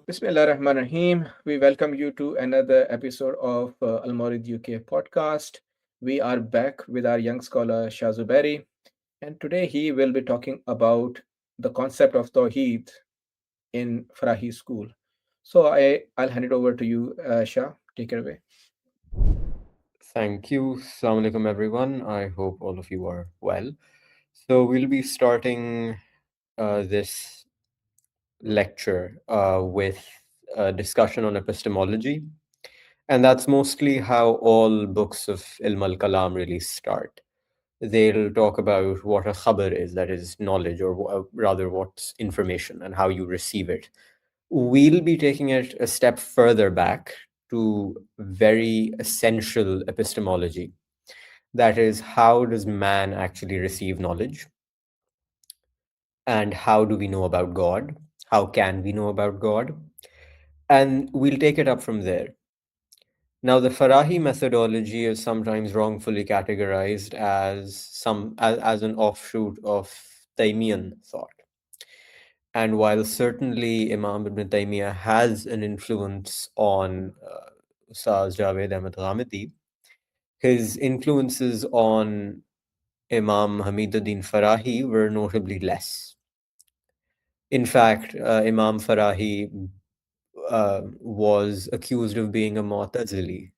Bismillah Rahman Rahim. We welcome you to another episode of Al-Mawrid UK podcast. We are back with our young scholar Shah Zuberi, and today he will be talking about the concept of Tawheed in Farahi School. I'll hand it over to you, Shah. Take it away. Thank you. Assalamu alaikum, everyone. I hope all of you are well. So, we'll be starting this lecture with a discussion on epistemology. And that's mostly how all books of Ilm al Kalam really start. They'll talk about what a khabar is, that is knowledge, or rather, what's information and how you receive it. We'll be taking it a step further back to very essential epistemology. That is, how does man actually receive knowledge? And how do we know about God? How can we know about God? And we'll take it up from there. Now, the Farahi methodology is sometimes wrongfully categorized as an offshoot of Taymiyan thought. And while certainly Imam Ibn Taymiyyah has an influence on Ustaz Javed Ahmad Ghamidi, his influences on Imam Hamiduddin Farahi were notably less. In fact, Imam Farahi was accused of being a Mu'tazili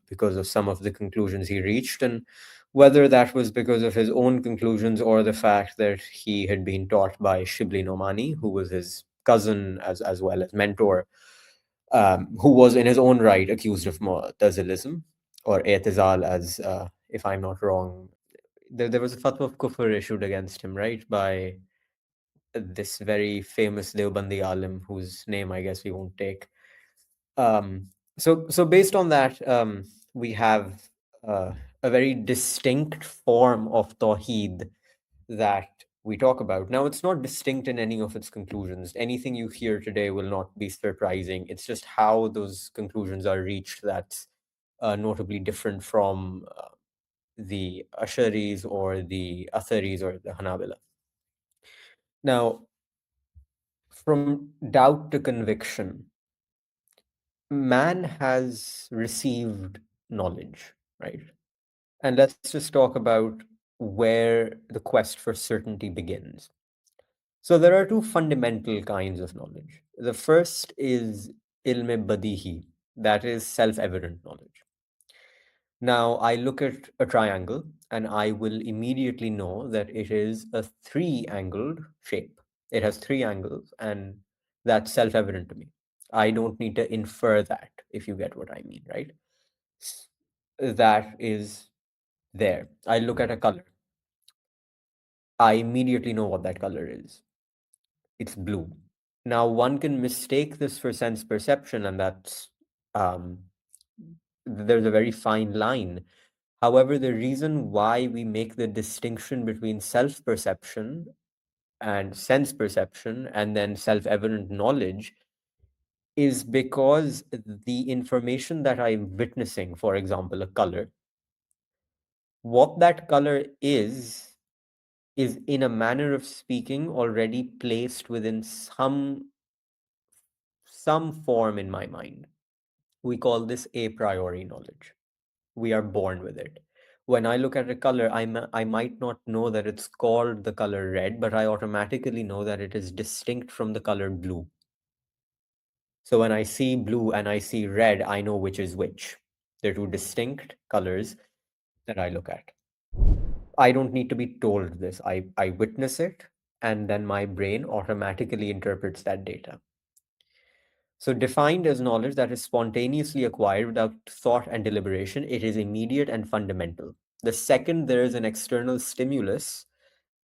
because of some of the conclusions he reached, and whether that was because of his own conclusions or the fact that he had been taught by Shibli Nomani, who was his cousin as well as mentor, who was in his own right accused of Mu'tazilism or I'tizal, as if I'm not wrong. There was a fatwa of kufr issued against him, right, by this very famous Deobandi alim whose name I guess we won't take. So based on that, we have a very distinct form of Tawheed that we talk about. Now, it's not distinct in any of its conclusions. Anything you hear today will not be surprising. It's just how those conclusions are reached that's notably different from the Asharis or the Atharis or the Hanabila. Now, from doubt to conviction, man has received knowledge, right? And let's just talk about where the quest for certainty begins. So there are two fundamental kinds of knowledge. The first is ilm badihi, that is self-evident knowledge. Now I look at a triangle and I will immediately know that it is a three-angled shape. It has three angles, and that's self-evident to me. I don't need to infer that, if you get what I mean, right? That is there. I look at a color. I immediately know what that color is. It's blue. Now, one can mistake this for sense perception, and um, there's a very fine line. However, the reason why we make the distinction between self perception and sense perception and then self evident knowledge is because the information that I'm witnessing, for example, a color, what that color is in a manner of speaking already placed within some form in my mind. We call this a priori knowledge. We are born with it. When I look at a color, I might not know that it's called the color red, but I automatically know that it is distinct from the color blue. So when I see blue and I see red, I know which is which. They're two distinct colors that I look at. I don't need to be told this. I witness it, and then my brain automatically interprets that data. So, defined as knowledge that is spontaneously acquired without thought and deliberation, it is immediate and fundamental. The second there is an external stimulus,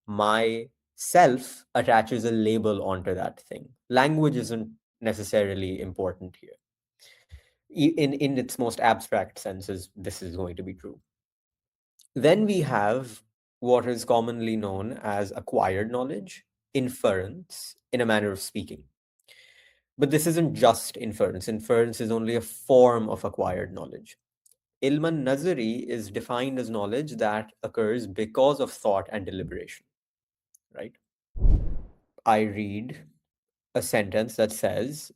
my self attaches a label onto that thing. Language isn't necessarily important here. In its most abstract senses, this is going to be true. Then we have what is commonly known as acquired knowledge, inference, in a manner of speaking. But this isn't just inference. Inference is only a form of acquired knowledge. Ilman Nazari is defined as knowledge that occurs because of thought and deliberation, right? I read a sentence that says,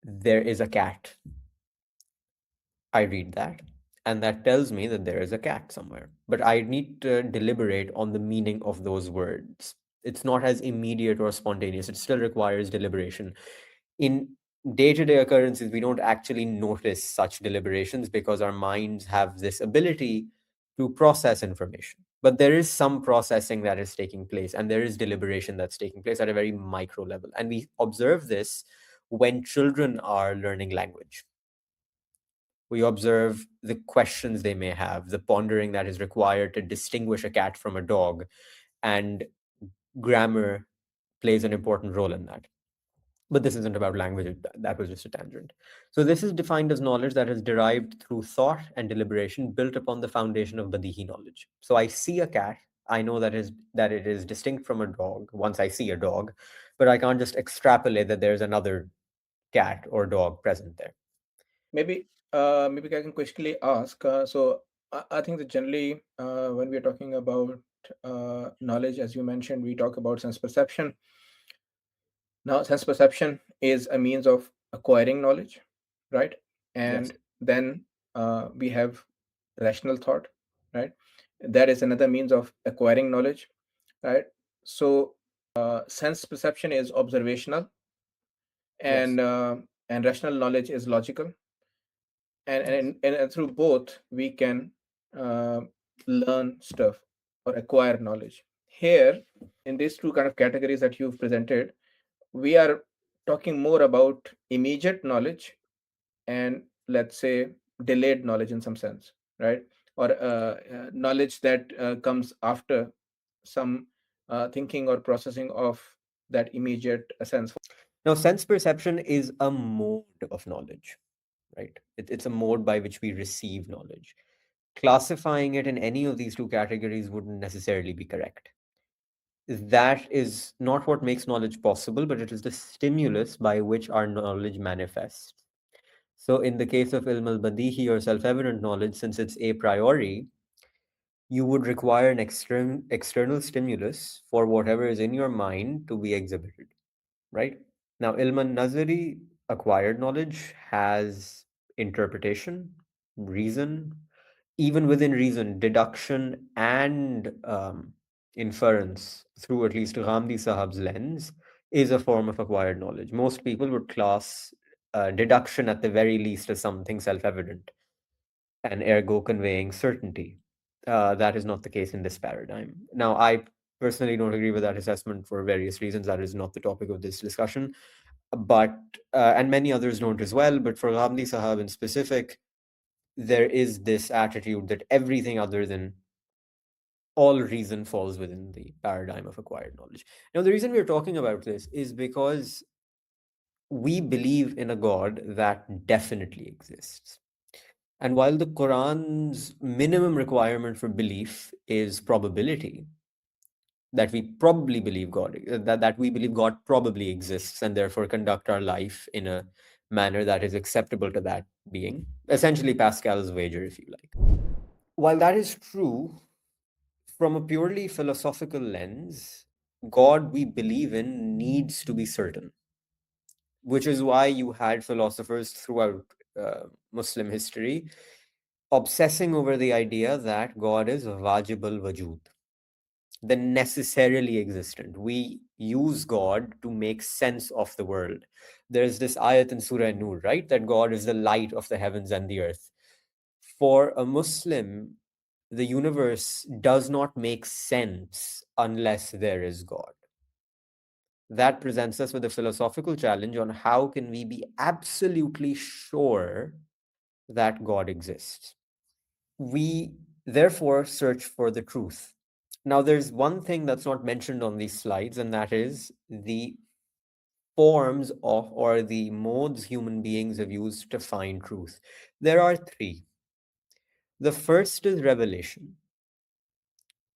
there is a cat. I read that, and that tells me that there is a cat somewhere. But I need to deliberate on the meaning of those words. It's not as immediate or spontaneous. It still requires deliberation. In day to day occurrences, we don't actually notice such deliberations because our minds have this ability to process information. But there is some processing that is taking place, and there is deliberation that's taking place at a very micro level. And we observe this when children are learning language. We observe the questions they may have, the pondering that is required to distinguish a cat from a dog, and grammar plays an important role in that. But this isn't about language, that was just a tangent. So, this is defined as knowledge that is derived through thought and deliberation built upon the foundation of Badihi knowledge. So, I see a cat, I know that it is distinct from a dog once I see a dog, but I can't just extrapolate that there's another cat or dog present there. Maybe I can quickly ask. I think that generally, when we are talking about knowledge, as you mentioned, we talk about sense perception. Now, sense perception is a means of acquiring knowledge, right? Yes. And then we have rational thought, right? That is another means of acquiring knowledge, right? So, sense perception is observational, Yes. and rational knowledge is logical, Yes. and through both we can uh, learn stuff or acquire knowledge. Here, in these two kind of categories that you've presented, we are talking more about immediate knowledge and, let's say, delayed knowledge in some sense, right? Or knowledge that comes after some thinking or processing of that immediate sense. Now, sense perception is a mode of knowledge, right? It's a mode by which we receive knowledge. Classifying it in any of these two categories wouldn't necessarily be correct. That is not what makes knowledge possible, but it is the stimulus by which our knowledge manifests. So, in the case of ilm al badihi or self evident knowledge, since it's a priori, you would require an external stimulus for whatever is in your mind to be exhibited, right? Now, ilm nazari, acquired knowledge, has interpretation, reason, even within reason, deduction and inference through at least Ghamdi Sahab's lens is a form of acquired knowledge. Most people would class deduction at the very least as something self evident and ergo conveying certainty. That is not the case in this paradigm. Now, I personally don't agree with that assessment for various reasons. That is not the topic of this discussion. But, and many others don't as well. But for Ghamdi Sahab in specific, there is this attitude that everything other than all reason falls within the paradigm of acquired knowledge. Now, the reason we're talking about this is because we believe in a God that definitely exists. And while the Quran's minimum requirement for belief is probability, that we probably believe that we believe God probably exists and therefore conduct our life in a manner that is acceptable to that being, essentially Pascal's wager, if you like. While that is true, from a purely philosophical lens, God we believe in needs to be certain, which is why you had philosophers throughout Muslim history obsessing over the idea that God is wajib al wajud, the necessarily existent. We use God to make sense of the world. There's this ayat in Surah Nur, right? That God is the light of the heavens and the earth. For a Muslim, the universe does not make sense unless there is God. That presents us with a philosophical challenge on how can we be absolutely sure that God exists. We therefore search for the truth. Now, there's one thing that's not mentioned on these slides, and that is the forms of or the modes human beings have used to find truth. There are three. The first is revelation,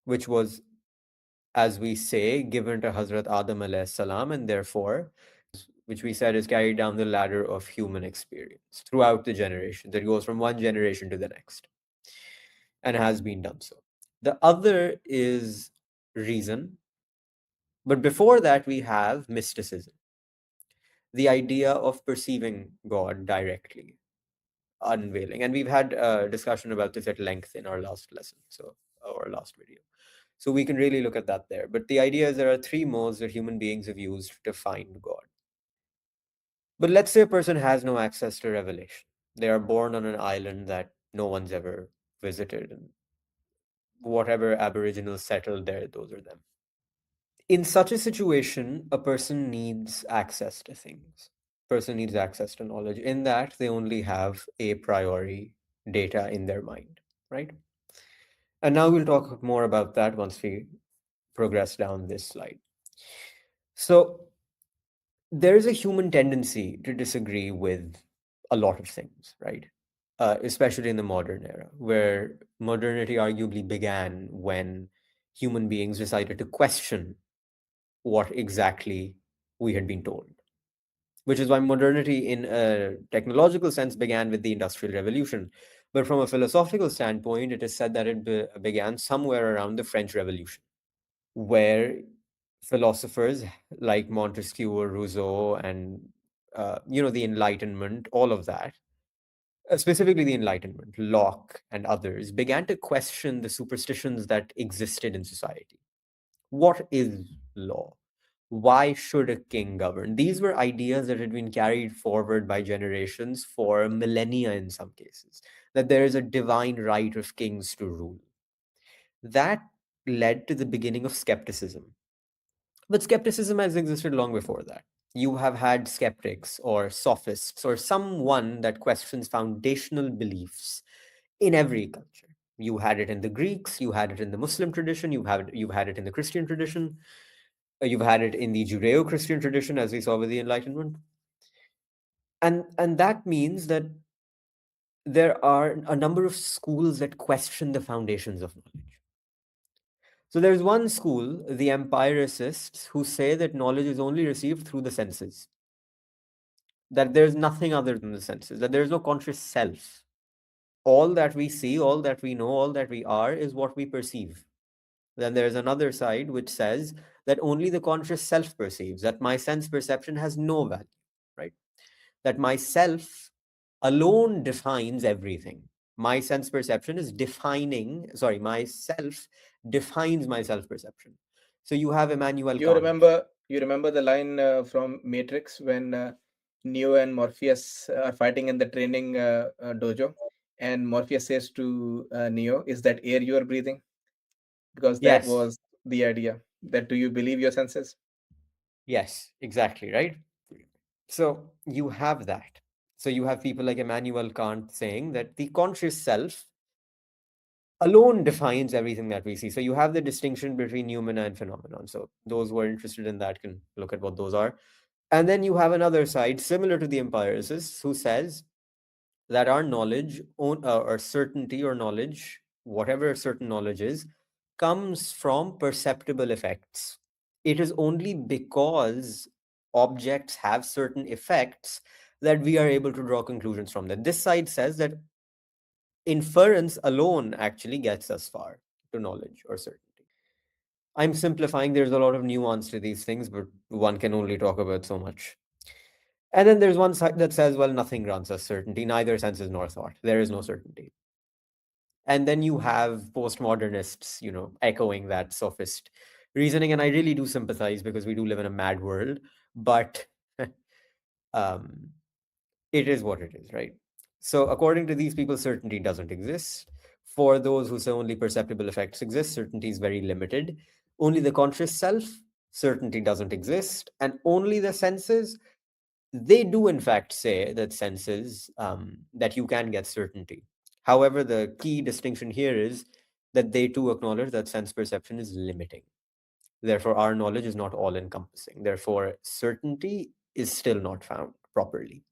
which was, as we say, given to Hazrat Adam alayhi salam, and therefore, which we said is carried down the ladder of human experience throughout the generations. It goes from one generation to the next and has been done so. The other is reason, but before that, we have mysticism. the idea of perceiving God directly, unveiling. And we've had a discussion about this at length in our last lesson, so our last video. So we can really look at that there. But the idea is there are three modes that human beings have used to find God. But let's say a person has no access to revelation. They are born on an island that no one's ever visited, and whatever aboriginals settled there, those are them. In such a situation, a person needs access to things. Person needs access to knowledge. In that, they only have a priori data in their mind, right? And now we'll talk more about that once we progress down this slide. So there is a human tendency to disagree with a lot of things, right? Especially in the modern era, where modernity arguably began when human beings decided to question what exactly we had been told. Which is why modernity, in a technological sense, began with the Industrial Revolution. But from a philosophical standpoint, it is said that it began somewhere around the French Revolution, where philosophers like Montesquieu or Rousseau and the Enlightenment, all of that, specifically the Enlightenment, Locke and others, began to question the superstitions that existed in society. What is law? Why should a king govern? These were ideas that had been carried forward by generations for millennia in some cases, that there is a divine right of kings to rule. That led to the beginning of skepticism. But skepticism has existed long before that. You have had skeptics or sophists or someone that questions foundational beliefs in every culture. You had it in the Greeks, you had it in the Muslim tradition, you've had it in the Christian tradition, you've had it in the Judeo-Christian tradition, as we saw with the Enlightenment. And that means that there are a number of schools that question the foundations of knowledge. So there's one school, the empiricists, who say that knowledge is only received through the senses, that there's nothing other than the senses, that there's no conscious self. All that we see, all that we know, all that we are is what we perceive. Then there's another side which says that only the conscious self perceives, that my sense perception has no value, right? That myself alone defines everything. My sense perception is myself defines my self perception. So you have Immanuel You Kant. remember you remember the line from Matrix when Neo and Morpheus are fighting in the training dojo, and Morpheus says to Neo, "Is that air you are breathing?" Because that Yes, was the idea. That do you believe your senses? yes, exactly, right? So you have that. So you have people like Immanuel Kant saying that the conscious self alone defines everything that we see. So you have the distinction between noumena and phenomenon. So those who are interested in that can look at what those are. And then you have another side, similar to the empiricists, who says that our knowledge or certainty or knowledge, whatever certain knowledge is, comes from perceptible effects. It is only because objects have certain effects that we are able to draw conclusions from that. This side says that inference alone actually gets us far to knowledge or certainty. I'm simplifying, there's a lot of nuance to these things, but one can only talk about so much. And then there's one side that says, well, nothing grants us certainty, neither senses nor thought. There is no certainty. And then you have postmodernists, echoing that sophist reasoning. And I really do sympathize because we do live in a mad world, but um, it is what it is, right? So, according to these people, certainty doesn't exist. For those who say only perceptible effects exist, certainty is very limited. Only the conscious self, certainty doesn't exist. And only the senses, they do in fact say that senses, that you can get certainty. However, the key distinction here is that they too acknowledge that sense perception is limiting. Therefore, our knowledge is not all encompassing. Therefore, certainty is still not found properly.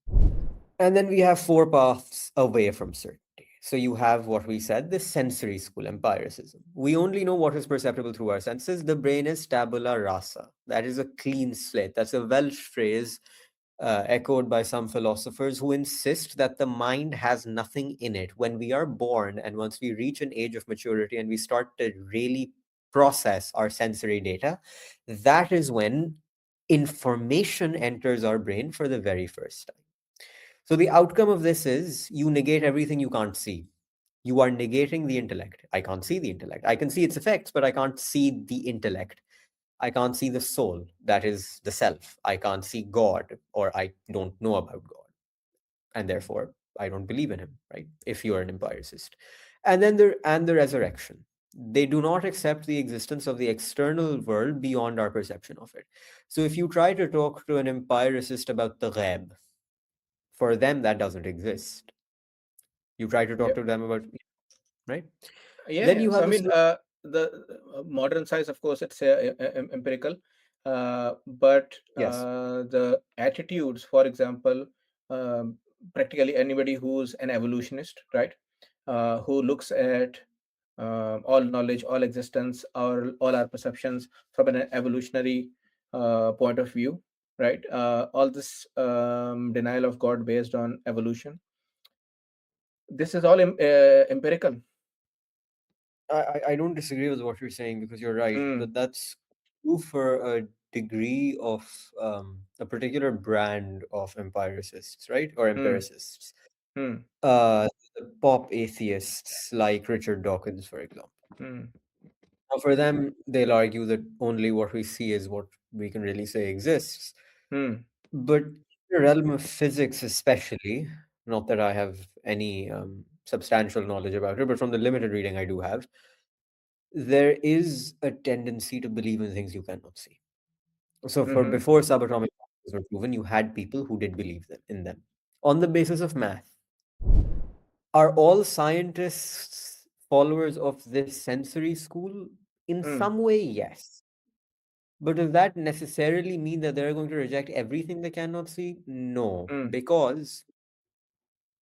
And then we have four paths away from certainty. So you have what we said, the sensory school, empiricism. We only know what is perceptible through our senses. The brain is tabula rasa. That is a clean slate. That's a Welsh phrase echoed by some philosophers who insist that the mind has nothing in it. When we are born and once we reach an age of maturity and we start to really process our sensory data, that is when information enters our brain for the very first time. So the outcome of this is you negate everything you can't see. You are negating the intellect. I can't see the intellect. I can see its effects, but I can't see the intellect. I can't see the soul, that is the self. I can't see God, or I don't know about God. And therefore, I don't believe in him, right? If you are an empiricist. And then the resurrection. They do not accept the existence of the external world beyond our perception of it. So if you try to talk to an empiricist about the ghaib, for them that doesn't exist. You try to talk Yeah. to them about, right? Yeah, Then yeah. you So have I this. mean, the modern science, of course, it's empirical, but Yes. the attitudes, for example, um, practically anybody who's an evolutionist, right, who looks at all knowledge, all existence, all our perceptions from an evolutionary point of view, right? All this denial of God based on evolution. This is all empirical. I don't disagree with what you're saying because you're right. Mm, That's true for a degree of a particular brand of empiricists, right? Or mm, empiricists. mm, The pop atheists like Richard Dawkins, for example. mm, Now, for them, they'll argue that only what we see is what we can really say exists. mm, But in the realm of physics, especially, not that I have any substantial knowledge about it, but from the limited reading I do have, there is a tendency to believe in things you cannot see. So, for mhm, before subatomic particles were proven, you had people who did believe in them on the basis of math. Are all scientists followers of this sensory school? In mm, some way, yes. But does that necessarily mean that they're going to reject everything they cannot see? No, mm. because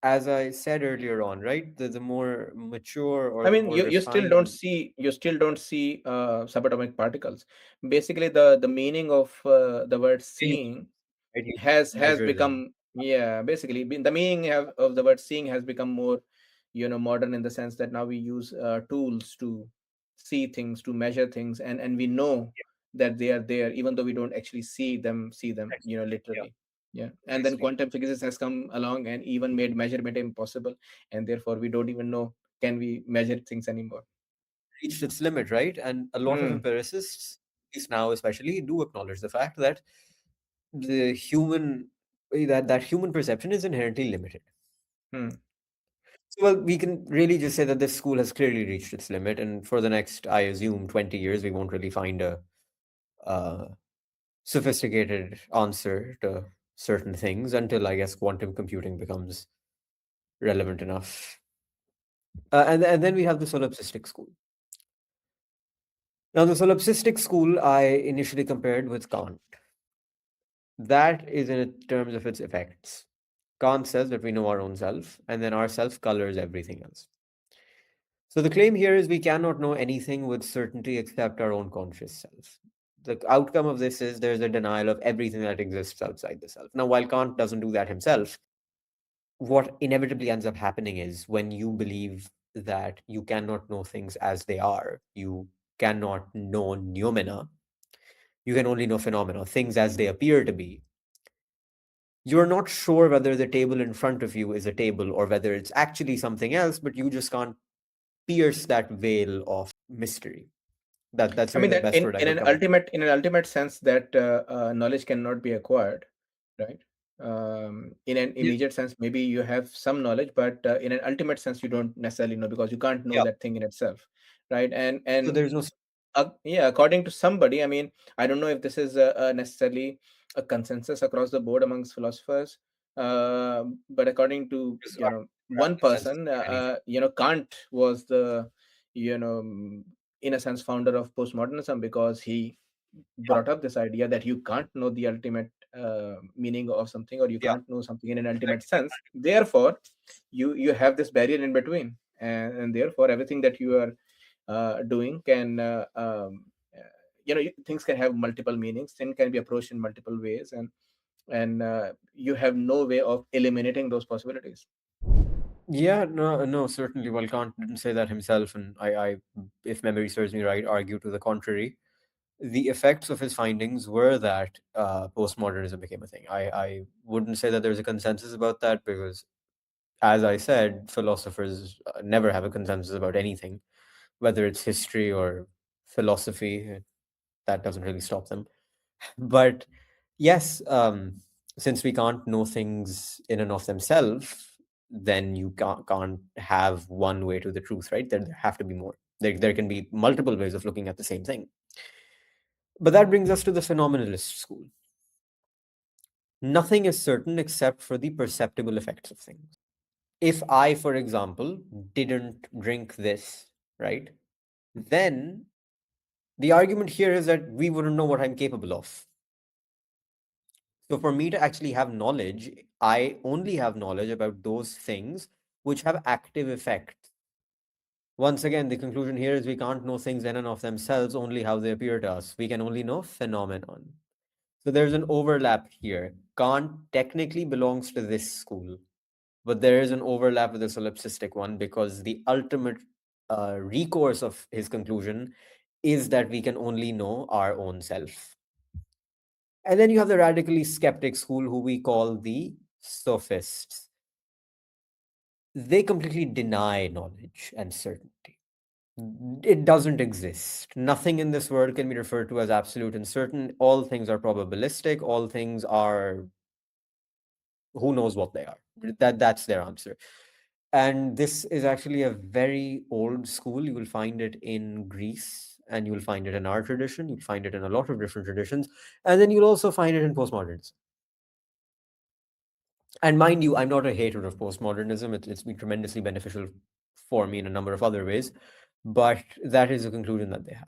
as I said earlier on, right, the more mature or I the mean, more refined you still don't see subatomic particles. Basically, the meaning of the word thing, seeing right, you has measure them. become, yeah, basically the meaning of the word seeing has become more, modern, in the sense that now we use tools to see things, to measure things, and we know that they are there even though we don't actually see them, Yeah, literally. Yeah, and then precisely. quantum physics has come along and even made measurement impossible, and therefore we don't even know, can we measure things anymore. Reached its limit, right? And a lot of Hmm. empiricists, at least now especially, do acknowledge the fact that the human that human perception is inherently limited. Hmm. So, well, we can really just say that this school has clearly reached its limit, and for the next, I assume, 20 years, we won't really find a uh, sophisticated answer to certain things until, I guess, quantum computing becomes relevant enough. And then we have the solipsistic school. Now, the solipsistic school I initially compared with Kant. That is in terms of its effects. Kant says that we know our own self, and then our self colors everything else. So the claim here is we cannot know anything with certainty except our own conscious self. The outcome of this is there's a denial of everything that exists outside the self. Now, while Kant doesn't do that himself, what inevitably ends up happening is when you believe that you cannot know things as they are, you cannot know noumena, you can only know phenomena, things as they appear to be. You're not sure whether the table in front of you is a table or whether it's actually something else, but you just can't pierce that veil of mystery. That's I really mean the that best word I in could an come up with. ultimate sense, that knowledge cannot be acquired, right? In an Yeah, immediate sense, maybe you have some knowledge, but in an ultimate sense, you don't necessarily know, because you can't know yeah. that thing in itself, right? And So and there's no yeah, according to somebody, I mean, I don't know if this is necessarily a consensus across the board amongst philosophers, but according to, because one consensus person, about anything. Kant was the, you know mm, in a sense, founder of postmodernism, because he Yeah, brought up this idea that you can't know the ultimate meaning of something, or you yeah. can't know something in an ultimate Correct. sense. Therefore, you have this barrier in between, and therefore everything that you are doing can, things can have multiple meanings, things can be approached in multiple ways, and you have no way of eliminating those possibilities. Yeah, no, no, certainly. Well, Kant didn't say that himself, and I, if memory serves me right, argue to the contrary. the effects of his findings were that postmodernism became a thing. I wouldn't say that there's a consensus about that because, as I said, philosophers never have a consensus about anything, whether it's history or philosophy. That doesn't really stop them. But yes, since we can't know things in and of themselves, then you can't have one way to the truth, right? There have to be more. There can be multiple ways of looking at the same thing. But that brings us to the phenomenalist school. Nothing is certain except for the perceptible effects of things. If I, for example, didn't drink this, right, then the argument here is that we wouldn't know what I'm capable of. So for me to actually have knowledge, I only have knowledge about those things which have active effects. Once again, the conclusion here is we can't know things in and of themselves, only how they appear to us. We can only know phenomenon. So there's an overlap here. Kant technically belongs to this school, but there is an overlap with the solipsistic one because the ultimate recourse of his conclusion is that we can only know our own self. And then you have the radically skeptic school, who we call the sophists. They completely deny knowledge and certainty. It doesn't exist. Nothing in this world can be referred to as absolute and certain. All things are probabilistic. All things are who knows what they are. That's their answer. And this is actually a very old school. You will find it in Greece and you will find it in our tradition. You'll find it in a lot of different traditions. And then you'll also find it in postmodernism. And mind you, I'm not a hater of postmodernism. It's been tremendously beneficial for me in a number of other ways, but that is a conclusion that they have.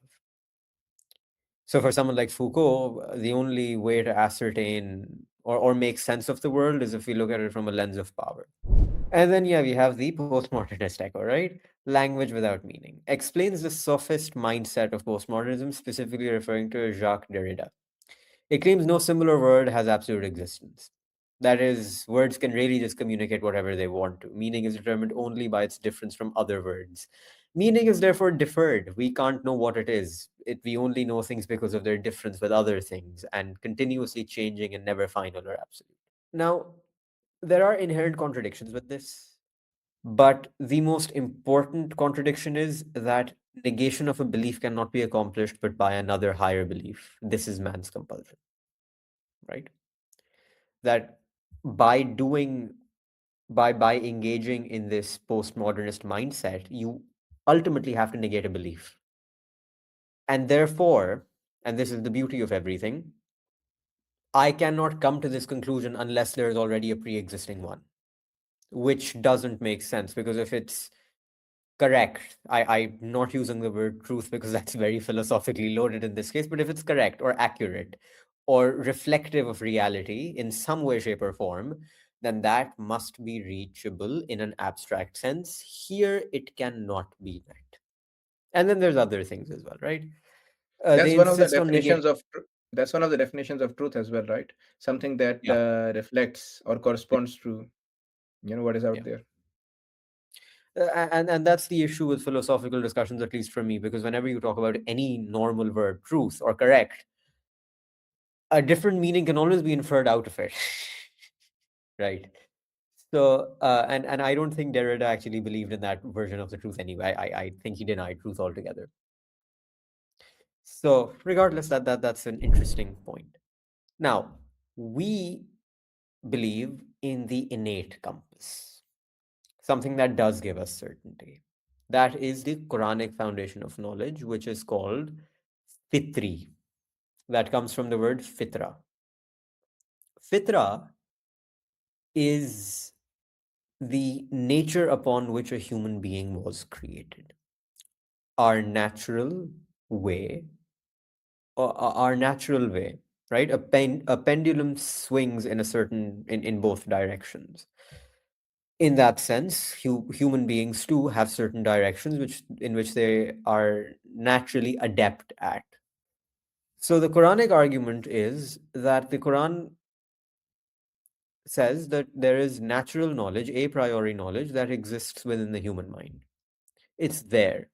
So for someone like Foucault, the only way to ascertain or make sense of the world is if we look at it from a lens of power. And then, yeah, we have the postmodernist echo, right? Language without meaning. Explains the sophist mindset of postmodernism, specifically referring to Jacques Derrida. It claims no singular word has absolute existence. That is, words can really just communicate whatever they want to. Meaning is determined only by its difference from other words. Meaning is therefore deferred. We can't know what it is. We only know things because of their difference with other things and continuously changing and never final or absolute. Now, there are inherent contradictions with this, but the most important contradiction is that negation of a belief cannot be accomplished but by another higher belief. This is man's compulsion, right? That by doing by engaging in this postmodernist mindset, you ultimately have to negate a belief. And therefore, and this is the beauty of everything, I cannot come to this conclusion unless there is already a pre-existing one, which doesn't make sense because if it's correct, I'm not using the word truth because that's very philosophically loaded in this case, but if it's correct or accurate or reflective of reality in some way, shape, or form, then that must be reachable in an abstract sense. Here, it cannot be met. And then there's other things as well, right? That's They one of the insist on definitions negate. of that's one of the definitions of truth as well, right? Something that Yeah, reflects or corresponds to what is out yeah. there. And that's the issue with philosophical discussions, at least for me, because whenever you talk about any normal verb, truth or correct, a different meaning can always be inferred out of it, right? So, and I don't think Derrida actually believed in that version of the truth anyway. I think he denied truth altogether. So, regardless, that's an interesting point. Now, we believe in the innate compass, something that does give us certainty. That is the Quranic foundation of knowledge, which is called fitri. That comes from the word fitra. Fitra is the nature upon which a human being was created. Our natural way, our natural way, right? A pendulum swings in a certain in both directions. In that sense, human beings too have certain directions which they are naturally adept at. So the Quranic argument is that the Quran says that there is natural knowledge, a priori knowledge that exists within the human mind. It's there.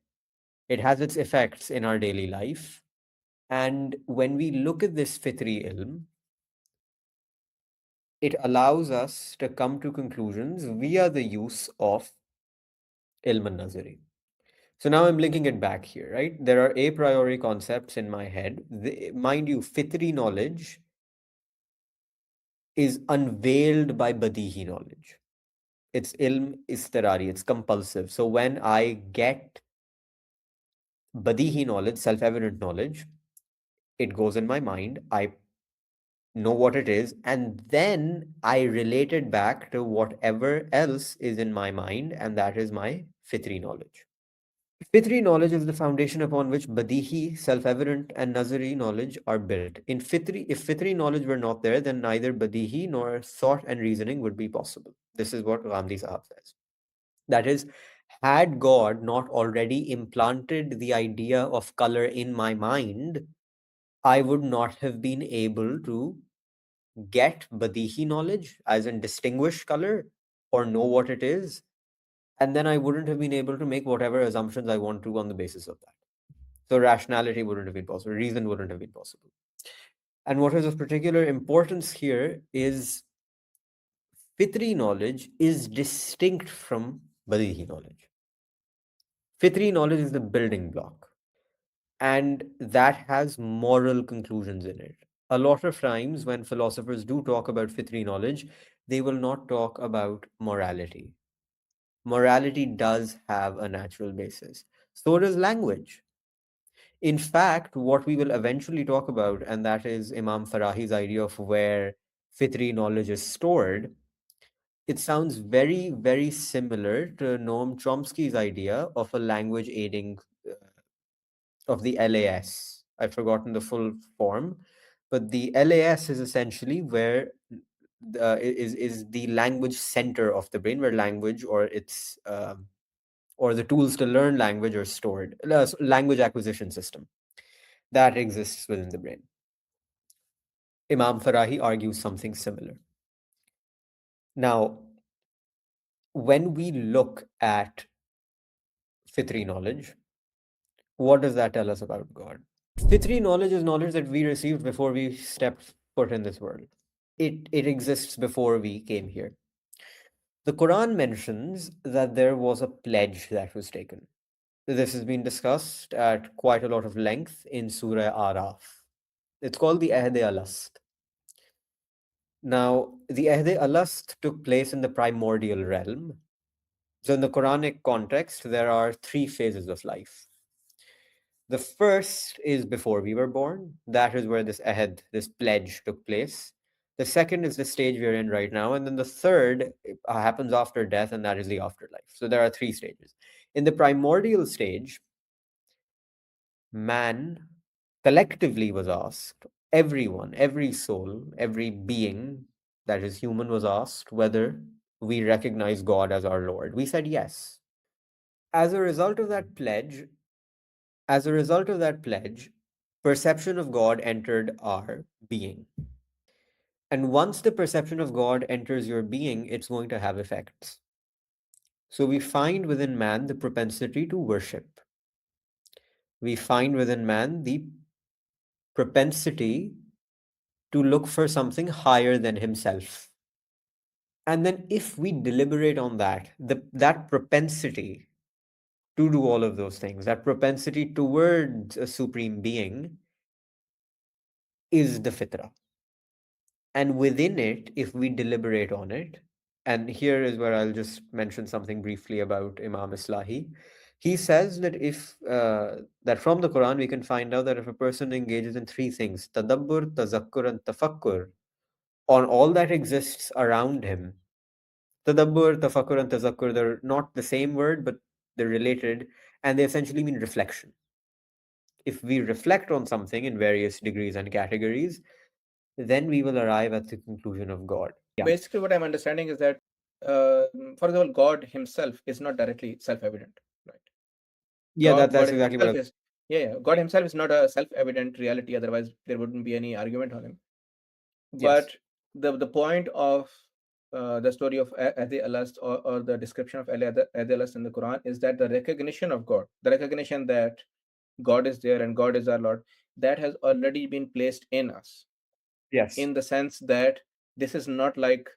It has its effects in our daily life. And when we look at this fitri ilm, it allows us to come to conclusions via the use of ilm al-nazari. So now I'm linking it back here, right? There are a priori concepts in my head. Mind you, fitri knowledge is unveiled by badihi knowledge. It's ilm istirari, it's compulsive. So when I get badihi knowledge, self-evident knowledge, it goes in my mind. I know what it is, and then I relate it back to whatever else is in my mind, and that is my fitri knowledge. Fitri knowledge is the foundation upon which badihi, self-evident, and nazari knowledge are built. If fitri knowledge were not there, then neither badihi nor thought and reasoning would be possible. This is what Gandhi Sahab says. That is, had God not already implanted the idea of color in my mind, I would not have been able to get badihi knowledge, as in distinguish color or know what it is, and then I wouldn't have been able to make whatever assumptions I want to on the basis of that. So rationality wouldn't have been possible, reason wouldn't have been possible. And what is of particular importance here is fitri knowledge is distinct from badihi knowledge. Fitri knowledge is the building block, and that has moral conclusions in it. A lot of times, when philosophers do talk about fitri knowledge, they will not talk about morality. Morality does have a natural basis. So does language. In fact, what we will eventually talk about, and that is Imam Farahi's idea of where fitri knowledge is stored, it sounds very, very similar to Noam Chomsky's idea of a language aiding of the LAS. I've forgotten the full form, but the LAS is essentially where is the language center of the brain, where language or the tools to learn language are stored. Language acquisition system that exists within the brain. Imam Farahi argues something similar. Now, when we look at fitri knowledge, what does that tell us about God? Fitri knowledge is knowledge that we received before we stepped foot in this world. It exists before we came here. The Quran mentions that there was a pledge that was taken. This has been discussed at quite a lot of length in Surah Araf. It's called the Ahd Alast. Now, the Ahd Alast took place in the primordial realm. So, in the Quranic context, there are three phases of life. The first is before we were born. That is where this ahad, this pledge took place. The second is the stage we're in right now. And then the third happens after death, and that is the afterlife. So there are three stages. In the primordial stage, man collectively was asked, everyone, every soul, every being that is human was asked whether we recognize God as our Lord. We said yes. As a result of that pledge, As a result of that pledge, perception of God entered our being. And once the perception of God enters your being, it's going to have effects. So we find within man the propensity to worship. We find within man the propensity to look for something higher than himself. And then if we deliberate on that propensity to do all of those things, that propensity towards a supreme being is the fitra. And within it, if we deliberate on it, and here is where I'll just mention something briefly about Imam Islahi. He says that that from the Quran we can find out that if a person engages in three things, tadabbur, tazakkur, and tafakkur, on all that exists around him. Tadabbur, tafakkur, and tazakkur, they're not the same word, but they're related, and they essentially mean reflection. If we reflect on something in various degrees and categories, then we will arrive at the conclusion of God. So basically, what I'm understanding is that, for example, God Himself is not directly self-evident, right? Yeah, God that's exactly what Himself I. is, yeah, yeah. God Himself is not a self-evident reality. Otherwise, there wouldn't be any argument on Him. Yes. But the point of the story of Adi Alast, or the description of Adi Alast in the Quran, is that the recognition of God, the recognition that God is there and God is our Lord. that has already been placed in us, Yes. in the sense that this is not like,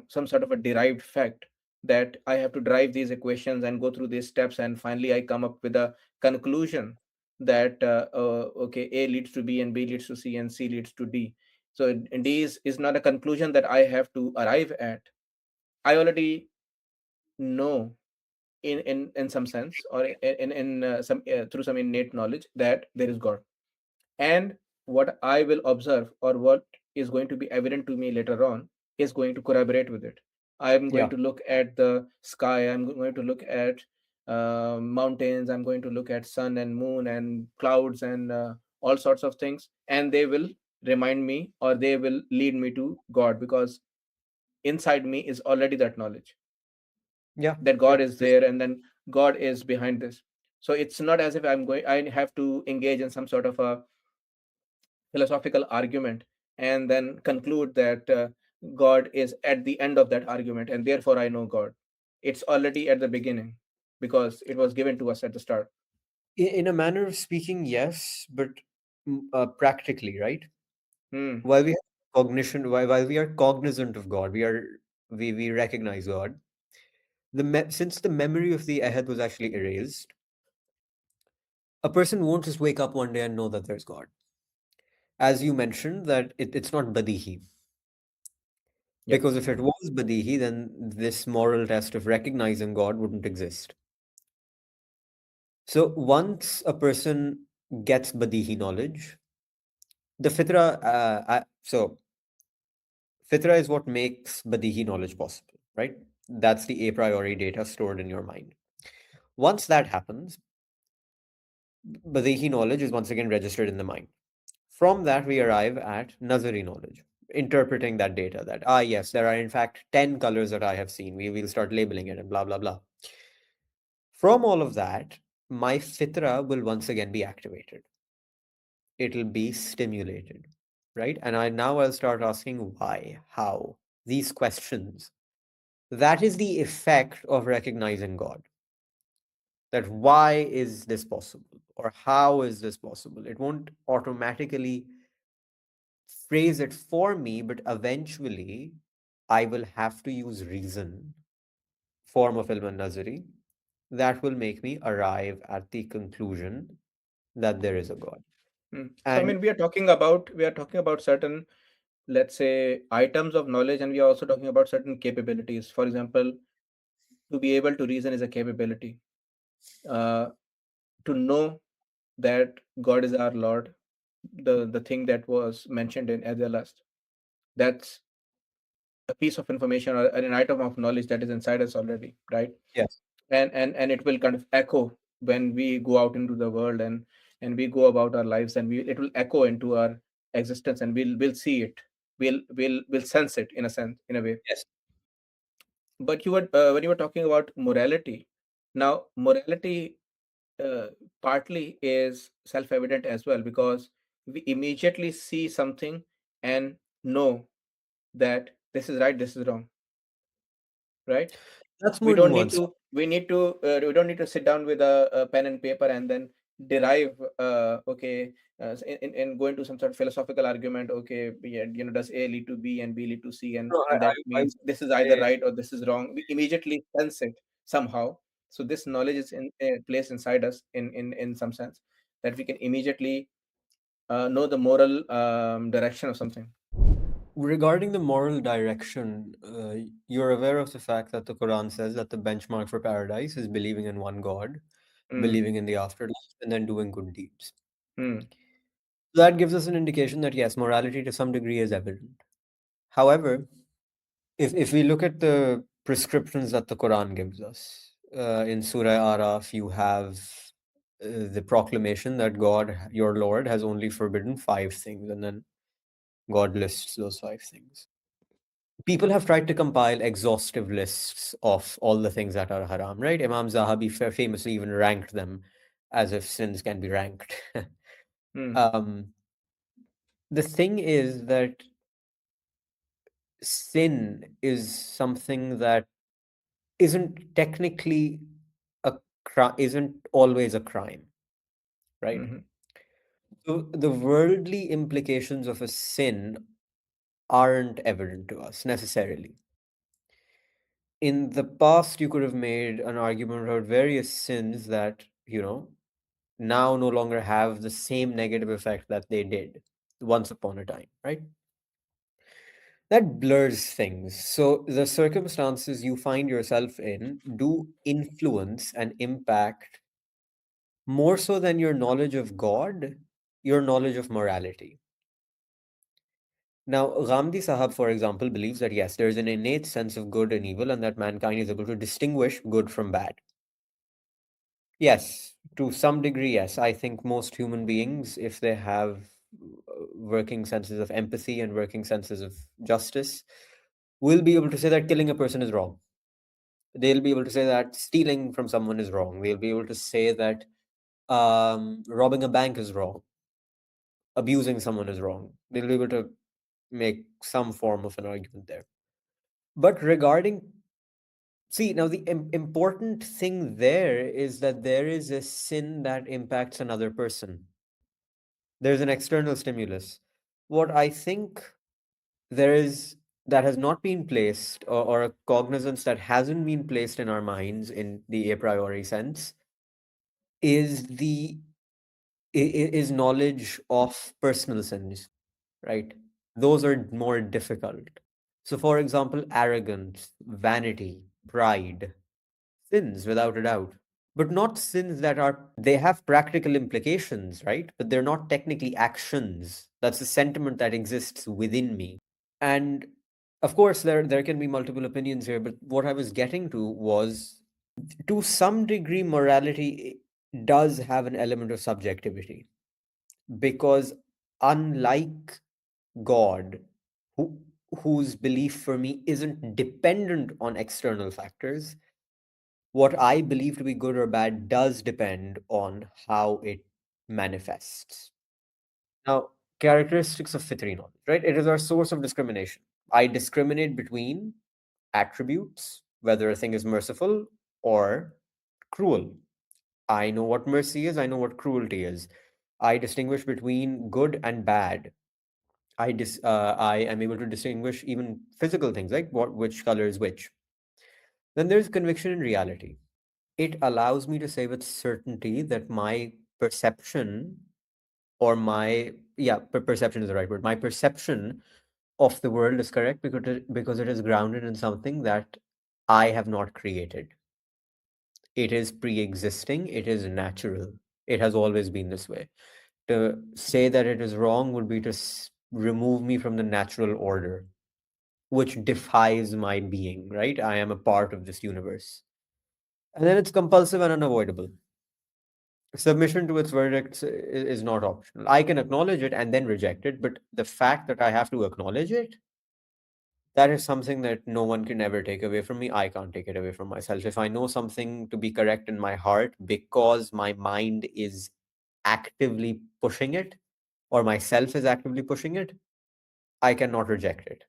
some sort of a derived fact that I have to drive these equations and go through these steps and finally I come up with a conclusion that okay, A leads to B and B leads to C and C leads to D. So D is not a conclusion that I have to arrive at. I already know, in some sense, or in some through some innate knowledge, that there is God. And what I will observe, or what is going to be evident to me later on, is going to corroborate with it. I'm going Yeah. to look at the sky, I'm going to look at mountains, I'm going to look at sun and moon and clouds and all sorts of things, and they will remind me, or they will lead me to God, because inside me is already that knowledge Yeah. that Yeah. God is there, and then God is behind this. So it's not as if I have to engage in some sort of a philosophical argument and then conclude that God is at the end of that argument and therefore I know God. It's already at the beginning, because it was given to us at the start. In a manner of speaking, yes, but practically, right? Hmm. While we have cognition, while we are cognizant of God, we recognize God. Since the memory of the ahead was actually erased, a person won't just wake up one day and know that there's God. As you mentioned, that it's not badihi, Yep. because if it was badihi, then this moral test of recognizing God wouldn't exist. So once a person gets badihi knowledge, the fitra, fitra is what makes badihi knowledge possible, right? That's the a priori data stored in your mind. Once that happens, badihi knowledge is once again registered in the mind. From that, we arrive at nazari knowledge, interpreting that data that, yes, there are in fact 10 colors that I have seen. We will start labeling it and blah, blah, blah. From all of that, my fitra will once again be activated. It'll be stimulated, right? And I'll start asking why, how, these questions. That is the effect of recognizing God. That why is this possible? Or how is this possible? It won't automatically phrase it for me, but eventually I will have to use reason, form of ilm nazari, that will make me arrive at the conclusion that there is a God. Hmm. So I And mean, we are talking about certain, let's say, items of knowledge, and we are also talking about certain capabilities. For example, to be able to reason is a capability. uh, to know that God is our Lord, the thing that was mentioned in Last, that's a piece of information, or an item of knowledge that is inside us already, right? yes, And it will kind of echo when we go out into the world, and we go about our lives, and it will echo into our existence, and we'll see it, we'll sense it, in a sense, in a way. yes, But when you were talking about morality, now morality uh, partly is self-evident as well, because we immediately see something and know that this is right, this is wrong, right? that's we more don't need nuanced. to we need to we don't need to sit down with a pen and paper and then derive, okay, in going to some sort of philosophical argument. Okay, yeah, does A lead to B and B lead to C, and No, that I means would this is either say right or this is wrong. We immediately sense it somehow. So this knowledge is in placed inside us, in some sense, that we can immediately know the moral direction of something. regarding the moral direction, you're aware of the fact that the Quran says that the benchmark for paradise is believing in one God, Hmm. believing in the afterlife, and then doing good deeds. Hmm. That gives us an indication that yes, morality to some degree is evident. However, if we look at the prescriptions that the Quran gives us, in Surah Araf, you have the proclamation that God, your Lord, has only forbidden five things, and then God lists those five things. People have tried to compile exhaustive lists of all the things that are haram, right? Imam Zahabi famously even ranked them as if sins can be ranked. Hmm. um, the thing is that sin is something that isn't technically a isn't always a crime, right? Hmm. So the worldly implications of a sin aren't evident to us necessarily. In the past, you could have made an argument about various sins that, now no longer have the same negative effect that they did once upon a time, right? That blurs things. So the circumstances you find yourself in do influence and impact more so than your knowledge of God, your knowledge of morality. Now, Ghamdi Sahab, for example, believes that yes, there is an innate sense of good and evil and that mankind is able to distinguish good from bad. Yes, to some degree, yes. I think most human beings, if they have working senses of empathy and working senses of justice, will be able to say that killing a person is wrong. They'll be able to say that stealing from someone is wrong. They'll be able to say that robbing a bank is wrong, abusing someone is wrong. They'll be able to make some form of an argument there. But regarding, see, now the important thing there is that there is a sin that impacts another person. There's an external stimulus. What I think there is that has not been placed, or a cognizance that hasn't been placed in our minds in the a priori sense, is is knowledge of personal sins, right? Those are more difficult. So, for example, arrogance, vanity, pride, sins without a doubt, but not sins that are, they have practical implications, right? But they're not technically actions. That's a sentiment that exists within me. And of course, there can be multiple opinions here, but what I was getting to was, to some degree, morality does have an element of subjectivity, because unlike God, who, whose belief for me isn't dependent on external factors, what I believe to be good or bad does depend on how it manifests. Now, characteristics of fitri knowledge, right? It is our source of discrimination. I discriminate between attributes, whether a thing is merciful or cruel. I know what mercy is, I know what cruelty is. I distinguish between good and bad. I am able to distinguish even physical things, like which color is which. Then there's conviction in reality. It allows me to say with certainty that my perception, or my, yeah, perception is the right word. My perception of the world is correct because it is grounded in something that I have not created. It is pre-existing, it is natural. It has always been this way. To say that it is wrong would be to remove me from the natural order, which defies my being, right? I am a part of this universe. And then it's compulsive and unavoidable. Submission to its verdicts is not optional. I can acknowledge it and then reject it, but the fact that I have to acknowledge it, that is something that no one can ever take away from me. I can't take it away from myself. If I know something to be correct in my heart because my mind is actively pushing it, or myself is actively pushing it, I cannot reject it.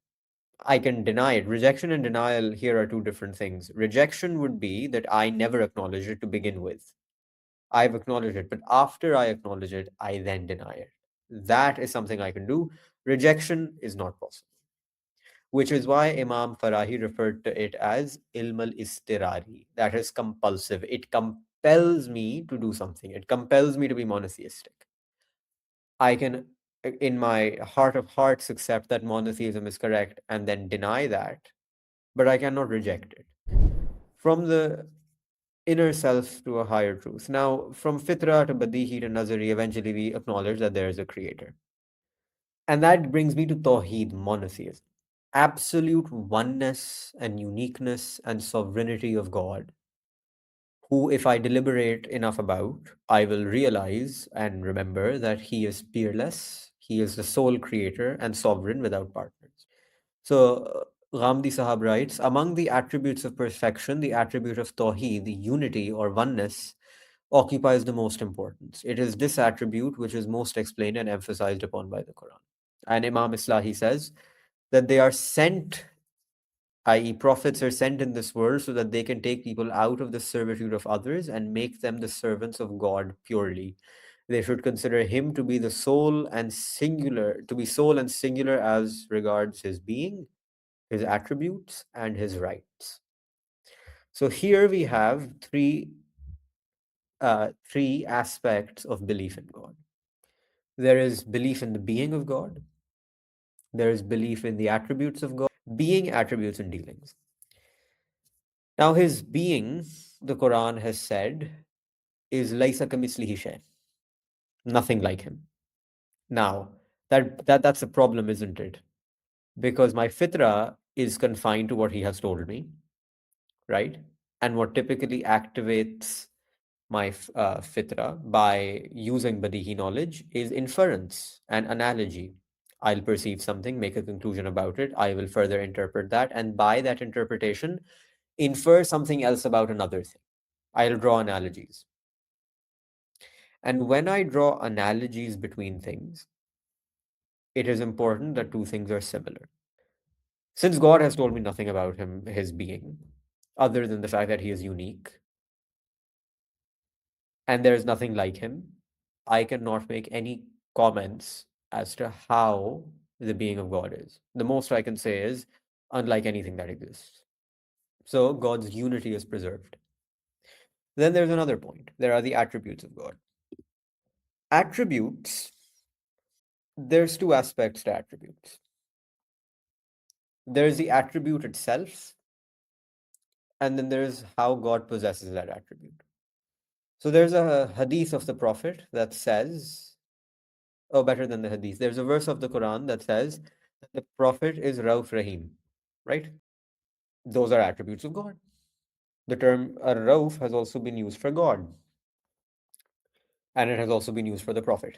I can deny it. Rejection and denial here are two different things. Rejection would be that I never acknowledge it to begin with. I've acknowledged it, but after I acknowledge it, I then deny it. That is something I can do. Rejection is not possible, which is why Imam Farahi referred to it as ilm al istirari, that is compulsive. It compels me to do something, it compels me to be monotheistic. I can, in my heart of hearts, accept that monotheism is correct and then deny that, but I cannot reject it. From the inner self to a higher truth. Now, from fitra to badihi to nazari, eventually we acknowledge that there is a creator. And that brings me to Tawheed, monotheism. Absolute oneness and uniqueness and sovereignty of God, who, if I deliberate enough about, I will realize and remember that He is peerless, He is the sole creator and sovereign without partners. So, Ghamdi Sahab writes, among the attributes of perfection, the attribute of Tawheed, the unity or oneness, occupies the most importance. It is this attribute which is most explained and emphasized upon by the Quran. And Imam Islahi says that they are sent, i.e., prophets are sent in this world so that they can take people out of the servitude of others and make them the servants of God purely. They should consider him to be the sole and singular, to be sole and singular as regards his being, his attributes, and his rights. So here we have three aspects of belief in God. There is belief in the being of God. There is belief in the attributes of God, being, attributes, and dealings. Now, his being, the Quran has said, is laisa kamislihi shay, nothing like him. Now, that's a problem, isn't it? Because my fitra is confined to what he has told me, right? And what typically activates my fitra by using badihi knowledge is inference and analogy. I'll perceive something, make a conclusion about it. I will further interpret that. And by that interpretation, infer something else about another thing. I'll draw analogies. And when I draw analogies between things, it is important that two things are similar. Since God has told me nothing about him, his being, other than the fact that he is unique and there is nothing like him, I cannot make any comments as to how the being of God is. The most I can say is unlike anything that exists. So God's unity is preserved. Then there's another point. There are the attributes of God. Attributes, there's two aspects to attributes. There's the attribute itself, and then there's how God possesses that attribute. So there's a hadith of the Prophet that says, oh, better than the hadith. There's a verse of the Quran that says that the Prophet is Rauf Rahim, right? Those are attributes of God. The term Rauf has also been used for God, and it has also been used for the Prophet.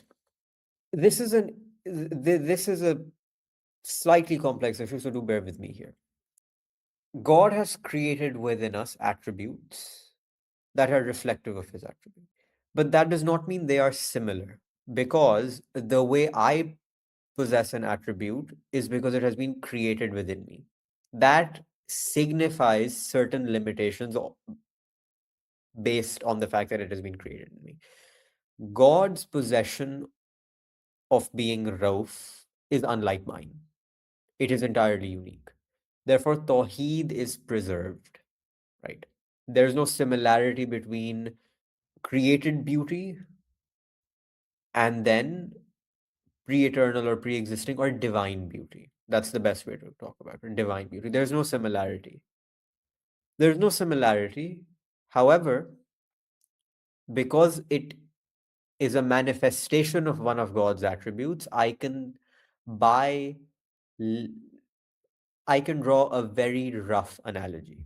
This is this is a slightly complex issue, so do bear with me here. God has created within us attributes that are reflective of his attribute. But that does not mean they are similar, because the way I possess an attribute is because it has been created within me. That signifies certain limitations based on the fact that it has been created in me. God's possession of being Rauf is unlike mine. It is entirely unique. Therefore, Tawheed is preserved, right? There's no similarity between created beauty and then pre-eternal or pre-existing or divine beauty. That's the best way to talk about it. Divine beauty. There's no similarity. There's no similarity. However, because it is a manifestation of one of God's attributes, by l- I can draw a very rough analogy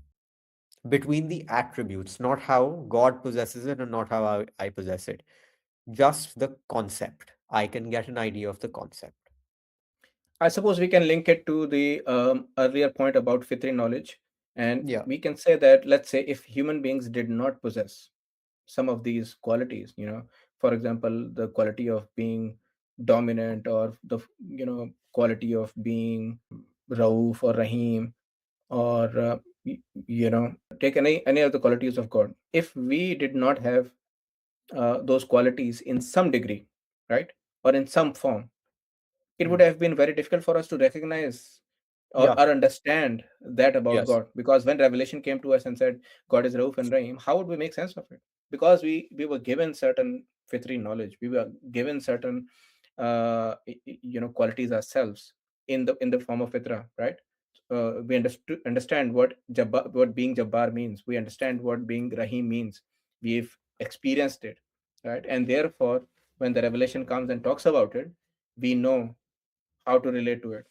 between the attributes, not how God possesses it and not how I possess it. Just the concept. I can get an idea of the concept. I suppose we can link it to the earlier point about fitri knowledge, and Yeah. we can say that, let's say, if human beings did not possess some of these qualities, for example, the quality of being dominant, or the quality of being Rauf or Rahim, or take any of the qualities of God. If we did not have those qualities in some degree, right, or in some form, it would Mm. have been very difficult for us to recognize Yeah. or understand that about Yes. God. Because when revelation came to us and said God is Rauf and Rahim, how would we make sense of it? Because we were given certain fitri knowledge, we were given certain qualities ourselves in the form of fitra, right? We understand what being Jabbar means. We understand what being Rahim means. We've experienced it, right? And therefore, when the revelation comes and talks about it, we know how to relate to it,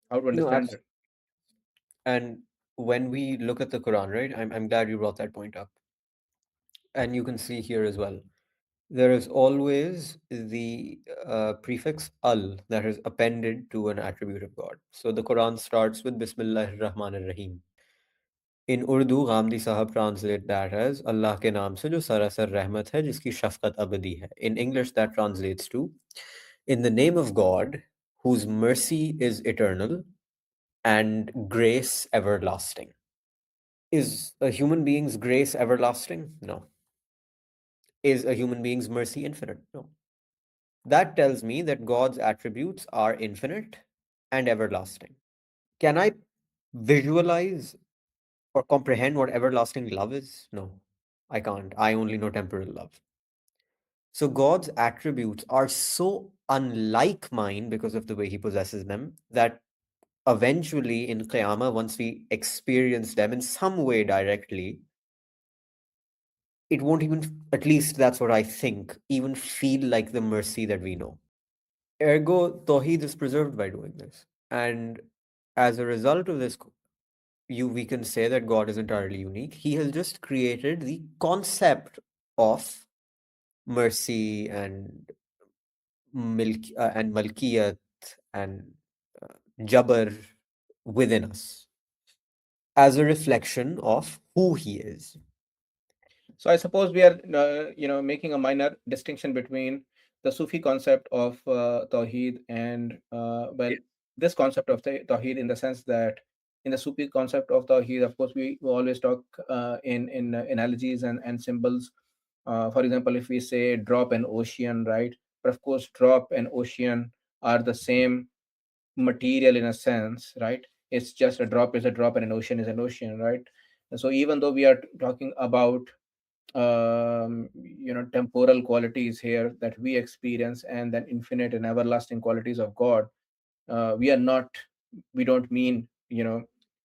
how to No, understand absolutely. it. And when we look at the Quran, right, I'm glad you brought that point up. And you can see here as well. There is always the prefix al that is appended to an attribute of God. So the Quran starts with Bismillahir Rahmanir Rahim. In Urdu, Ghamdi Sahab translate that as Allah ke naam se jo sarasar rahmat hai, jiski shafqat abadi hai. In English, that translates to in the name of God, whose mercy is eternal and grace everlasting. Is a human being's grace everlasting? No. Is a human being's mercy infinite? No. That tells me that God's attributes are infinite and everlasting. Can I visualize or comprehend what everlasting love is? No, I can't. I only know temporal love. So God's attributes are so unlike mine because of the way he possesses them that eventually in Qiyamah, once we experience them in some way directly, it won't even, at least that's what I think, even feel like the mercy that we know. Ergo, Tawheed is preserved by doing this. And as a result of this, we can say that God is entirely unique. He has just created the concept of mercy and and Malkiyat and Jabr within us as a reflection of who he is. So I suppose we are, making a minor distinction between the Sufi concept of Tawheed and, Yes. this concept of Tawheed, in the sense that in the Sufi concept of Tawheed, of course, we always talk in analogies and symbols. For example, if we say drop and ocean, right? But of course, drop and ocean are the same material in a sense, right? It's just a drop is a drop and an ocean is an ocean, right? And so even though we are talking about temporal qualities here that we experience, and then infinite and everlasting qualities of God, we are not, we don't mean,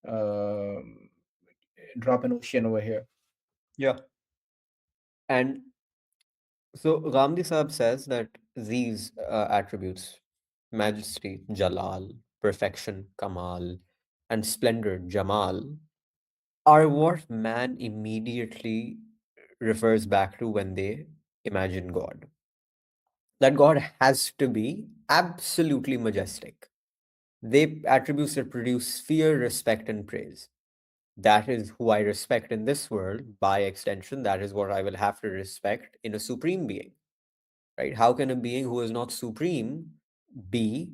um drop an ocean over here. Yeah. And so Gandhi Saab says that these attributes, majesty, Jalal, perfection, Kamal, and splendor, Jamal, are what man immediately refers back to when they imagine God. That God has to be absolutely majestic. They attributes that produce fear, respect, and praise. That is who I respect in this world. By extension, that is what I will have to respect in a supreme being, right? How can a being who is not supreme be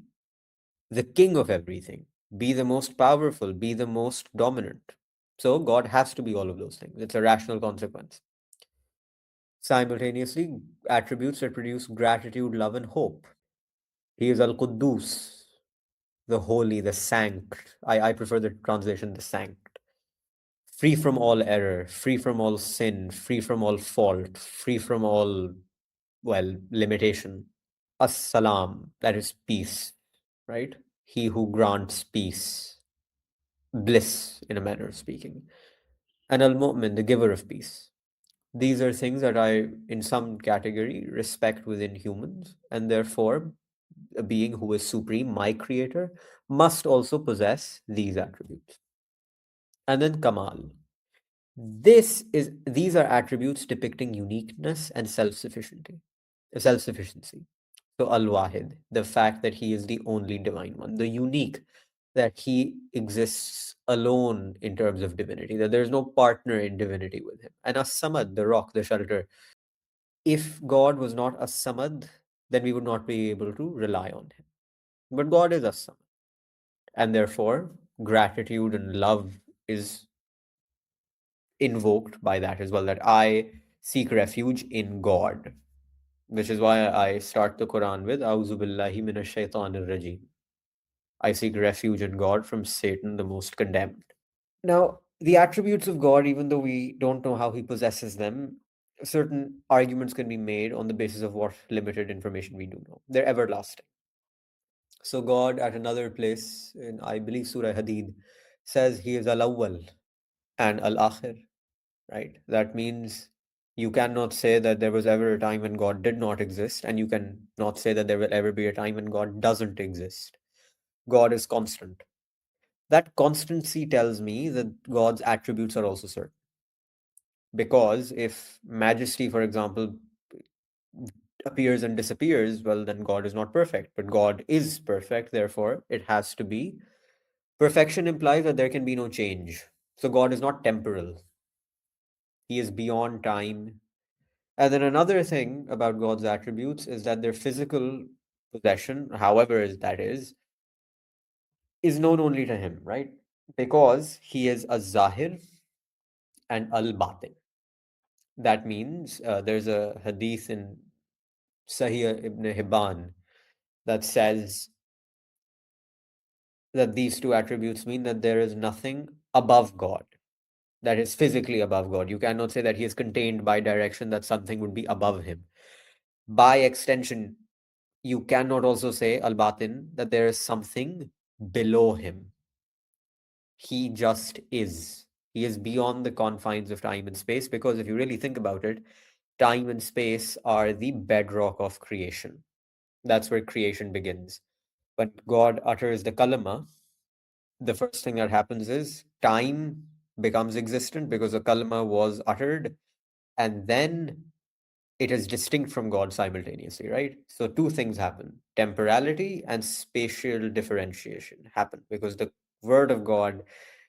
the king of everything, be the most powerful, be the most dominant? So God has to be all of those things. It's a rational consequence. Simultaneously, attributes that produce gratitude, love, and hope. He is Al Quddus, the holy, the sanct. I prefer the translation, the sanct. Free from all error, free from all sin, free from all fault, free from all, well, limitation. As-salam, that is peace, right? He who grants peace, bliss in a manner of speaking. And Al-Mu'min, the giver of peace. These are things that I, in some category, respect within humans, and therefore, a being who is supreme, my creator, must also possess these attributes. And then Kamal. These are attributes depicting uniqueness and self-sufficiency. So Al-Wahid, the fact that he is the only divine one, the unique, that he exists alone in terms of divinity, that there's no partner in divinity with him. And As-Samad, the rock, the shelter. If God was not As-Samad, then we would not be able to rely on him. But God is As-Samad. And therefore, gratitude and love is invoked by that as well, that I seek refuge in God, which is why I start the Quran with A'udhu billahi minash shaitanir rajim. I seek refuge in God from Satan, the most condemned. Now, the attributes of God, even though we don't know how he possesses them, certain arguments can be made on the basis of what limited information we do know. They're everlasting. So, God, at another place in, I believe, Surah Hadid, says he is Al Awwal and Al Akhir, right? That means you cannot say that there was ever a time when God did not exist, and you can not say that there will ever be a time when God doesn't exist. God is constant. That constancy tells me that God's attributes are also certain. Because if majesty, for example, appears and disappears, well, then God is not perfect. But God is perfect, therefore, it has to be. Perfection implies that there can be no change. So God is not temporal, He is beyond time. And then another thing about God's attributes is that their physical possession, however that is known only to Him, right? Because He is a Zahir and Al Batin. That means there's a hadith in Sahih ibn Hibban, that says that these two attributes mean that there is nothing above God, that is physically above God. You cannot say that he is contained by direction, that something would be above him. By extension, you cannot also say, al batin, that there is something below him. He just is. He is beyond the confines of time and space, because if you really think about it, time and space are the bedrock of creation. That's where creation begins. When God utters the kalama, the first thing that happens is time becomes existent because the kalama was uttered, and then it is distinct from God simultaneously, right? So two things happen: temporality and spatial differentiation happen because the word of God,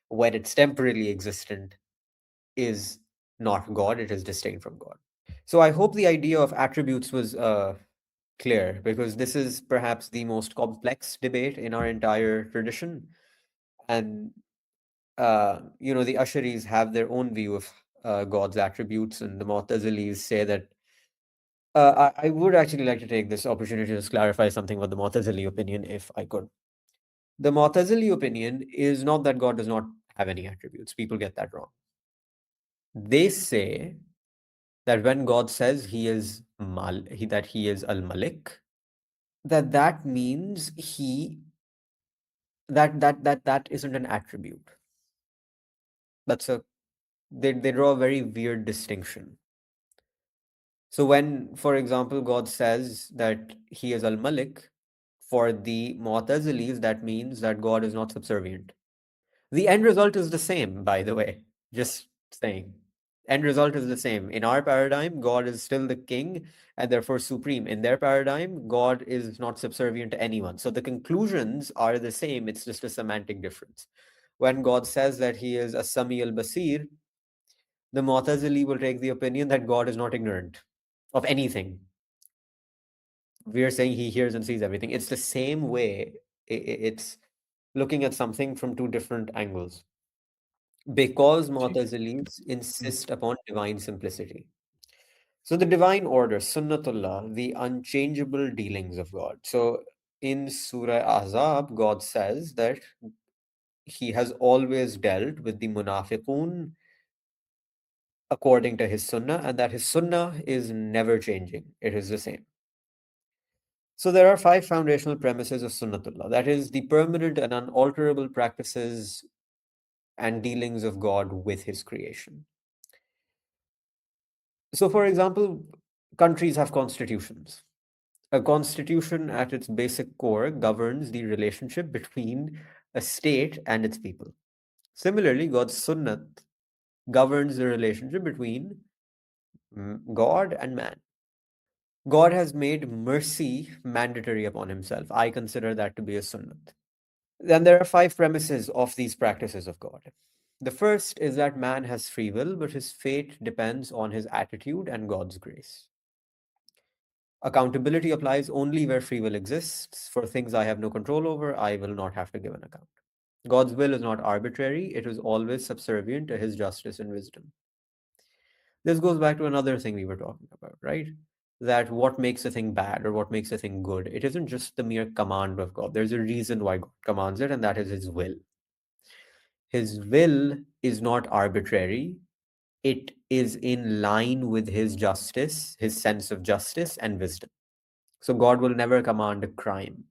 when it's temporarily existent, is not God, it is distinct from God. So I hope the idea of attributes was clear, because this is perhaps the most complex debate in our entire tradition. And the Asharis have their own view of God's attributes, and the Mu'tazilis say that. I would actually like to take this opportunity to just clarify something about the Mu'tazili opinion, if I could. The Mu'tazili opinion is not that God does not have any attributes. People get that wrong. They say that when God says that he is Al-Malik, that means that isn't an attribute. That's a they draw a very weird distinction. So when, for example, God says that he is Al-Malik, for the Mu'tazilis, that means that God is not subservient. The end result is the same, by the way. Just saying. End result is the same. In our paradigm, God is still the king and therefore supreme. In their paradigm, God is not subservient to anyone. So the conclusions are the same. It's just a semantic difference. When God says that he is a Sami al-Basir, the Mu'tazili will take the opinion that God is not ignorant of anything. We are saying he hears and sees everything. It's the same way. It's looking at something from two different angles. Because See. Mu'tazilis Mhm. insist upon divine simplicity. So the divine order, Sunnatullah, the unchangeable dealings of God. So in Surah Ahzab, God says that he has always dealt with the munafiqun according to his sunnah, and that his sunnah is never changing. It is the same. So there are five foundational premises of Sunnatullah. That is the permanent and unalterable practices and dealings of God with his creation. So, for example, countries have constitutions. A constitution, at its basic core, governs the relationship between a state and its people. Similarly, God's sunnat governs the relationship between God and man. God has made mercy mandatory upon himself. I consider that to be a sunnat. Then there are five premises of these practices of God. The first is that man has free will, but his fate depends on his attitude and God's grace. Accountability applies only where free will exists. For things I have no control over, I will not have to give an account. God's will is not arbitrary, it is always subservient to his justice and wisdom. This goes back to another thing we were talking about, right? That what makes a thing bad or what makes a thing good, it isn't just the mere command of God. There's a reason why God commands it, and that is his will. His will is not arbitrary, it is in line with his justice, his sense of justice and wisdom. So God will never command a crime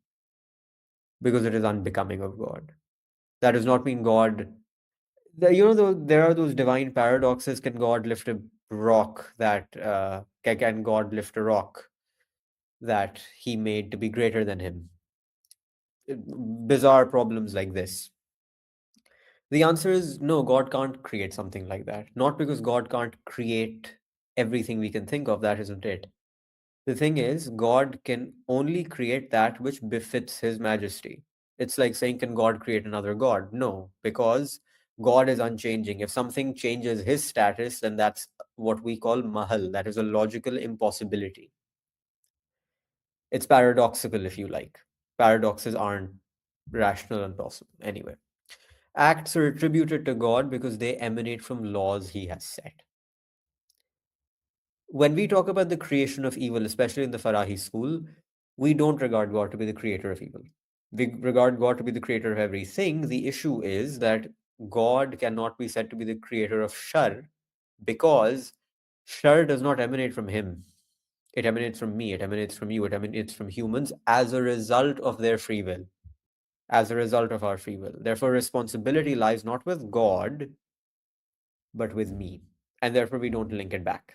because it is unbecoming of God. That does not mean God. There are those divine paradoxes. Can God lift a rock that can God lift a rock that He made to be greater than Him? Bizarre problems like this. The answer is no. God can't create something like that. Not because God can't create everything we can think of. That isn't it. The thing is, God can only create that which befits His majesty. It's like saying, can God create another God? No, because God is unchanging. If something changes His status, then that's what we call mahal. That is a logical impossibility. It's paradoxical, if you like. Paradoxes aren't rational and possible. Anyway, acts are attributed to God because they emanate from laws He has set. When we talk about the creation of evil, especially in the Farahi school, we don't regard God to be the creator of evil. We regard God to be the creator of everything. The issue is that God cannot be said to be the creator of Shar because Shar does not emanate from him. It emanates from me, it emanates from you, it emanates from humans as a result of their free will, as a result of our free will. Therefore, responsibility lies not with God, but with me. And therefore, we don't link it back.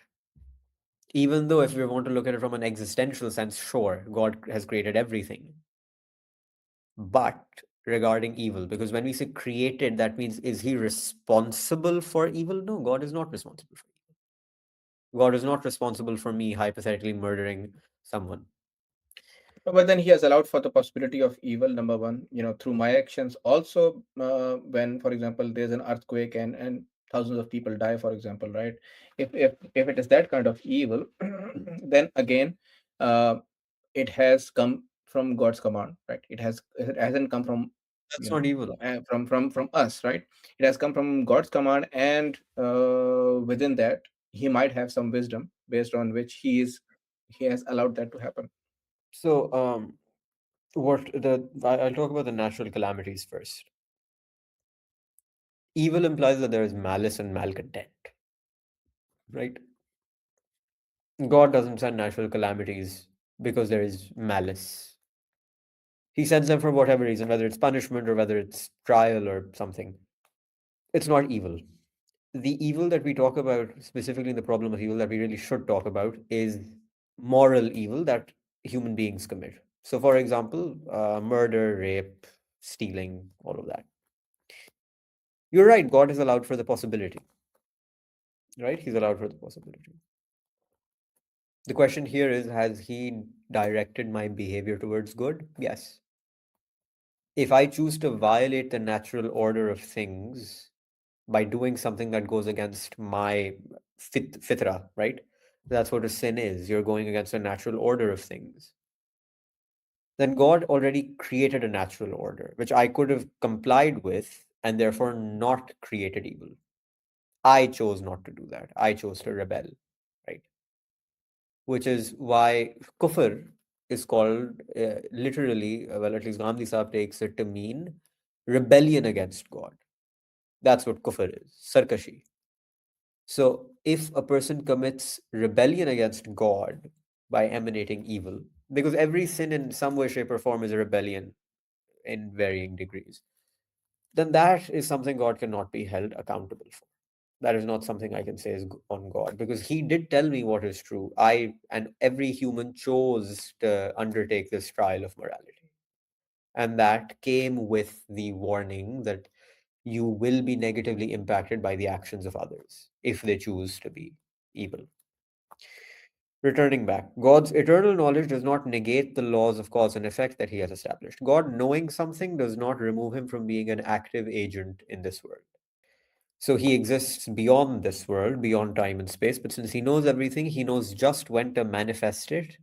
Even though, if we want to look at it from an existential sense, sure, God has created everything. But regarding evil, because when we say created, that means is he responsible for evil? No, God is not responsible for evil. God is not responsible for me hypothetically murdering someone. But then he has allowed for the possibility of evil, number one, through my actions. Also, when, for example, there's an earthquake and thousands of people die, for example, right? If it is that kind of evil, then again, uh, it has come from God's command, right? It hasn't come from That's not evil. from us, right? It has come from God's command, and within that, He might have some wisdom based on which He has allowed that to happen. So, I'll talk about the natural calamities first. Evil implies that there is malice and malcontent, right? God doesn't send natural calamities because there is malice. He sends them for whatever reason, whether it's punishment or whether it's trial or something. It's not evil. The evil that we talk about, specifically the problem of evil that we really should talk about, is moral evil that human beings commit. So, for example, murder, rape, stealing, all of that. You're right, God has allowed for the possibility, right? He's allowed for the possibility. The question here is, has He directed my behavior towards good? Yes. If I choose to violate the natural order of things by doing something that goes against my fitra, right? That's what a sin is. You're going against the natural order of things. Then God already created a natural order, which I could have complied with and therefore not created evil. I chose not to do that. I chose to rebel, right? Which is why kufr is called literally, well, at least Gandhi Sahib takes it to mean rebellion against God. That's what kufr is, sarkashi. So if a person commits rebellion against God by emanating evil, because every sin in some way, shape, or form is a rebellion in varying degrees, then that is something God cannot be held accountable for. That is not something I can say is on God because He did tell me what is true. I and every human chose to undertake this trial of morality. And that came with the warning that you will be negatively impacted by the actions of others if they choose to be evil. Returning back, God's eternal knowledge does not negate the laws of cause and effect that He has established. God knowing something does not remove Him from being an active agent in this world. So He exists beyond this world, beyond time and space, but since He knows everything, He knows just when to manifest it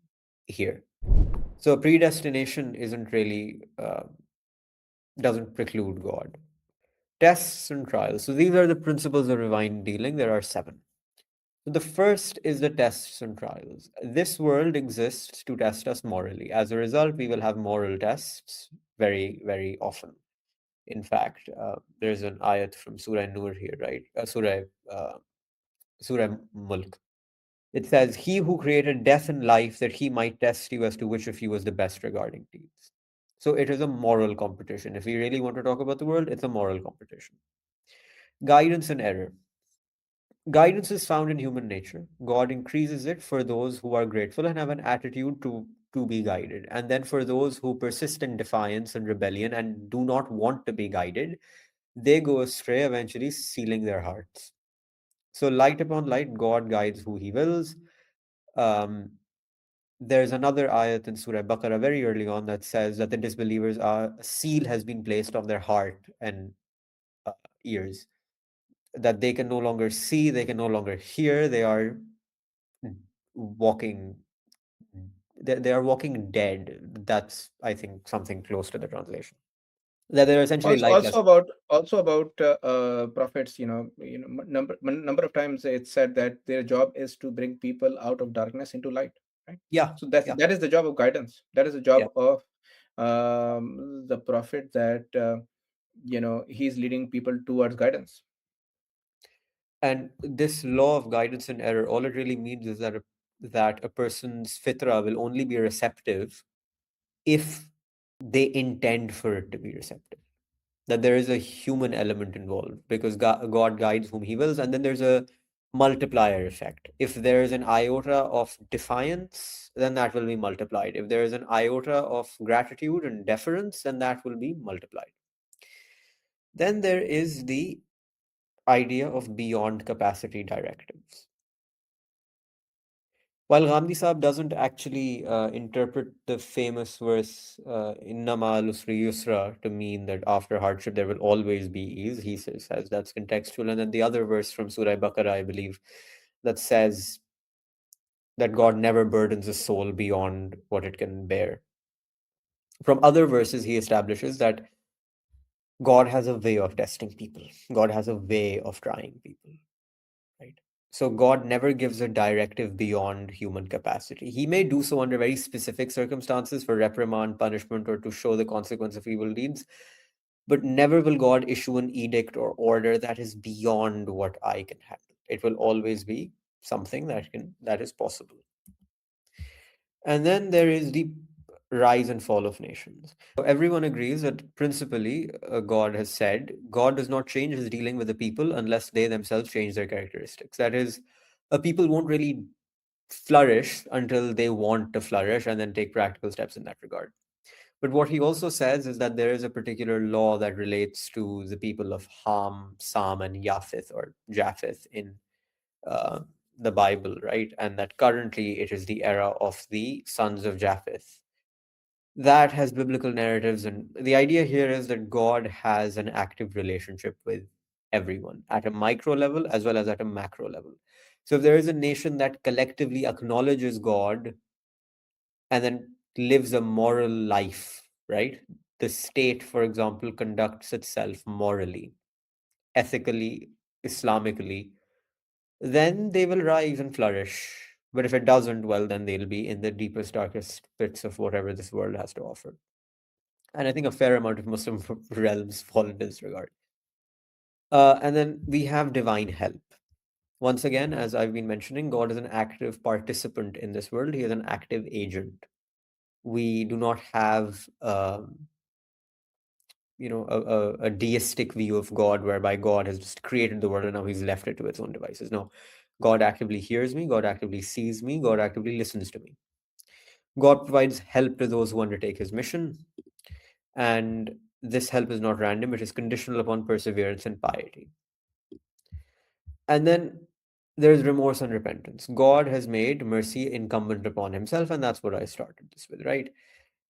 here. So predestination isn't really, doesn't preclude God. Tests and trials. So these are the principles of divine dealing. There are seven. So the first is the tests and trials. This world exists to test us morally. As a result, we will have moral tests very, very often. In fact, there's an ayat from Surah Nur here, right? Surah Mulk. It says, "He who created death and life that he might test you as to which of you was the best regarding deeds." So it is a moral competition. If we really want to talk about the world, it's a moral competition. Guidance and error. Guidance is found in human nature. God increases it for those who are grateful and have an attitude to be guided. And then for those who persist in defiance and rebellion and do not want to be guided, they go astray, eventually sealing their hearts. So, light upon light, God guides who He wills. Um, there's another ayat in Surah Baqarah very early on that says that the disbelievers are a seal has been placed on their heart and uh, ears, that they can no longer see, they can no longer hear, they are walking, they are walking dead. That's, I think, something close to the translation. that they're essentially lightless. Also about prophets, number of times it's said that their job is to bring people out of darkness into light, right? Yeah, So yeah, that is the job of guidance. That is the yeah. job of the prophet, that he's leading people towards guidance. And this law of guidance and error, all it really means is that a person's fitra will only be receptive if they intend for it to be receptive. That there is a human element involved because God guides whom He wills, and then there's a multiplier effect. If there is an iota of defiance, then that will be multiplied. If there is an iota of gratitude and deference, then that will be multiplied. Then there is the idea of beyond capacity directives. While Gandhi Saab doesn't actually interpret the famous verse "Inna ma'al usri yusra" to mean that after hardship there will always be ease, he says that's contextual. And then the other verse from Surah Baqarah, I believe, that says that God never burdens a soul beyond what it can bear. From other verses, he establishes that God has a way of testing people. God has a way of trying people, right? So God never gives a directive beyond human capacity. He may do so under very specific circumstances for reprimand, punishment, or to show the consequence of evil deeds, but never will God issue an edict or order that is beyond what I can handle. It will always be something that is possible. And then there is the rise and fall of nations. So everyone agrees that principally God has said God does not change his dealing with the people unless they themselves change their characteristics. That is, a people won't really flourish until they want to flourish and then take practical steps in that regard. But what he also says is that there is a particular law that relates to the people of Ham, Sam, and Yafith or Japheth in uh, the Bible, right? And that currently it is the era of the sons of Japheth. That has biblical narratives. And the idea here is that God has an active relationship with everyone at a micro level as well as at a macro level. So if there is a nation that collectively acknowledges God and then lives a moral life, right? The state, for example, conducts itself morally, ethically, Islamically, then they will rise and flourish. But if it doesn't, well, then they'll be in the deepest, darkest pits of whatever this world has to offer. And I think a fair amount of Muslim realms fall in this regard. And then we have divine help. Once again, as I've been mentioning, God is an active participant in this world. He is an active agent. We do not have, a deistic view of God, whereby God has just created the world and now He's left it to its own devices. No, God actively hears me. God actively sees me. God actively listens to me. God provides help to those who undertake His mission, and this help is not random. It is conditional upon perseverance and piety. And then there's remorse and repentance. God has made mercy incumbent upon Himself, and that's what I started this with, right?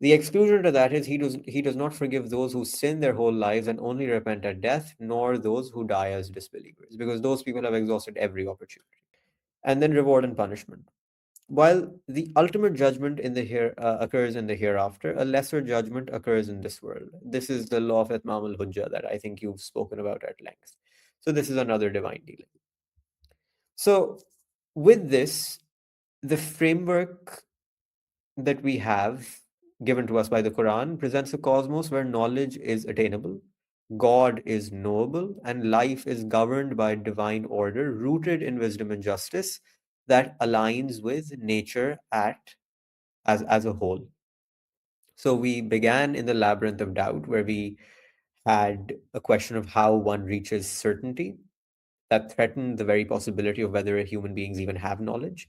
The exclusion to that is he does not forgive those who sin their whole lives and only repent at death, nor those who die as disbelievers, because those people have exhausted every opportunity. And then reward and punishment. While the ultimate judgment in the here occurs in the hereafter, a lesser judgment occurs in this world. This is the law of Itmam al-Hujjah that I think you've spoken about at length. So this is another divine dealing. So with this, the framework that we have given to us by the Quran presents a cosmos where knowledge is attainable, God is knowable, and life is governed by divine order rooted in wisdom and justice that aligns with nature as a whole. So we began in the labyrinth of doubt, where we had a question of how one reaches certainty that threatened the very possibility of whether human beings even have knowledge.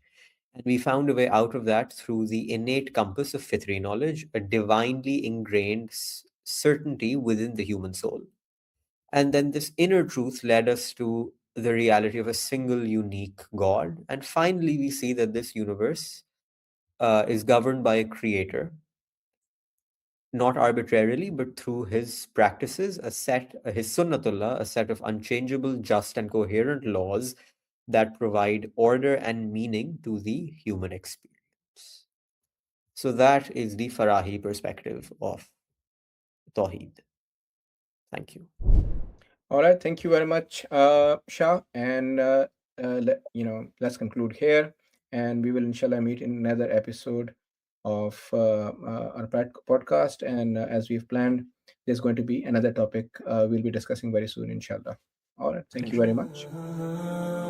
And we found a way out of that through the innate compass of fitri knowledge, a divinely ingrained certainty within the human soul. And then this inner truth led us to the reality of a single unique God. And finally, we see that this universe is governed by a creator, not arbitrarily, but through his practices, his sunnatullah, a set of unchangeable, just, and coherent laws that provide order and meaning to the human experience. So that is the Farahi perspective of Tawheed. Thank you. All right, thank you very much, Shah, and let's conclude here, and we will inshallah meet in another episode of our podcast. And as we've planned, there's going to be another topic we'll be discussing very soon, inshallah. All right, thank you very Inshallah. much.